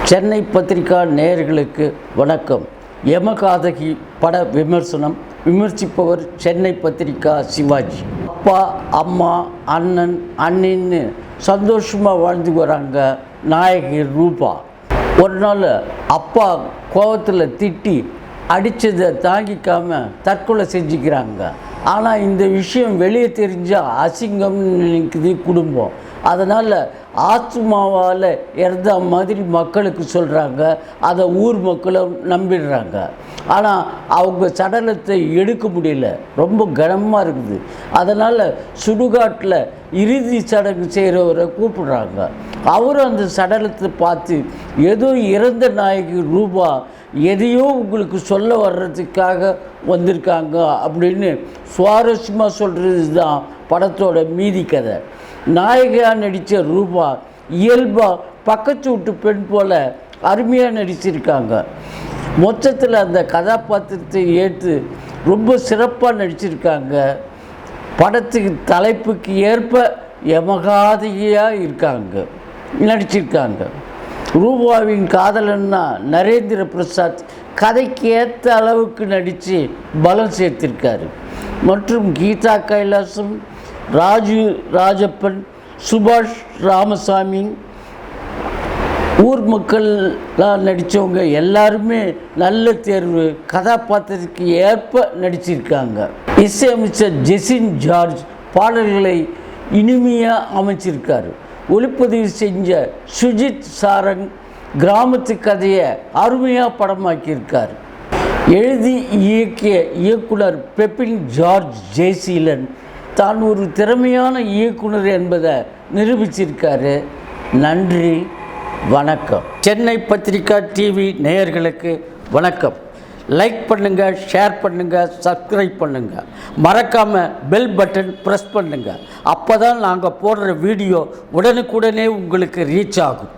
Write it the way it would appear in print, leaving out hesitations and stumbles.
சென்னை பத்திரிகா நேயர்களுக்கு வணக்கம். யமகாதகி பட விமர்சனம். விமர்சிப்பவர் சென்னை பத்திரிகா சிவாஜி. அப்பா, அம்மா, அண்ணன், அண்ணின்னு சந்தோஷமாக வாழ்ந்து வராங்க நாயகி ரூபா. ஒரு நாள் அப்பா கோபத்தில் திட்டி அடித்ததை தாங்கிக்காமல் தற்கொலை செஞ்சுக்கிறாங்க. ஆனால் இந்த விஷயம் வெளியே தெரிஞ்சால் அசிங்கம்னு நினைக்குது குடும்பம். அதனால் ஆத்மாவால் இறந்த மாதிரி மக்களுக்கு சொல்கிறாங்க. அதை ஊர் மக்களும் நம்பிடுறாங்க. ஆனால் அவங்க சடலத்தை எடுக்க முடியல, ரொம்ப கனமாக இருக்குது. அதனால் சுடுகாட்டில் இறுதி சடங்கு செய்கிறவரை கூப்பிடுறாங்க. அவரும் அந்த சடலத்தை பார்த்து ஏதோ இறந்த நாயகி ரூபா எதையோ உங்களுக்கு சொல்ல வர்றதுக்காக வந்திருக்காங்க அப்படின்னு சுவாரஸ்யமாக சொல்கிறது தான் படத்தோட மீதி கதை. நாயகியாக நடித்த ரூபா இயல்பாக பக்கத்து வீட்டு பெண் போல் அருமையாக நடிச்சிருக்காங்க. மொத்தத்தில் அந்த கதாபாத்திரத்தை ஏற்று ரொம்ப சிறப்பாக நடிச்சிருக்காங்க. படத்துக்கு தலைப்புக்கு ஏற்ப யமகாதகியாக நடிச்சிருக்காங்க. ரூபாவின் காதலன்னா நரேந்திர பிரசாத் கதைக்கு ஏற்ற அளவுக்கு நடித்து பலம் சேர்த்திருக்காரு. மற்றும் கீதா கைலாசம், ராஜு ராஜப்பன், சுபாஷ் ராமசாமி, ஊர் மக்கள்லாம் நடித்தவங்க எல்லாருமே நல்ல தேர்வு. கதாபாத்திரத்துக்கு ஏற்ப நடிச்சிருக்காங்க. இசையமைச்சர் ஜெசின் ஜார்ஜ் பாடல்களை இனிமையாக அமைச்சிருக்காரு. ஒளிப்பதிவு செஞ்ச சுஜித் சாரங் கிராமத்து கதையை அருமையாக படமாக்கியிருக்கார். எழுதி இயக்கிய இயக்குனர் பெப்பின் ஜார்ஜ் ஜெய்சீலன் தான் ஒரு திறமையான இயக்குனர் என்பதை நிரூபிச்சிருக்காரு. நன்றி, வணக்கம். சென்னை பத்திரிகா டிவி நேயர்களுக்கு வணக்கம். லைக் பண்ணுங்கள், ஷேர் பண்ணுங்கள், சப்ஸ்கிரைப் பண்ணுங்கள். மறக்காமல் பெல் பட்டன் ப்ரெஸ் பண்ணுங்கள். அப்போ தான் நாங்கள் போடுற வீடியோ உடனுக்குடனே உங்களுக்கு ரீச் ஆகும்.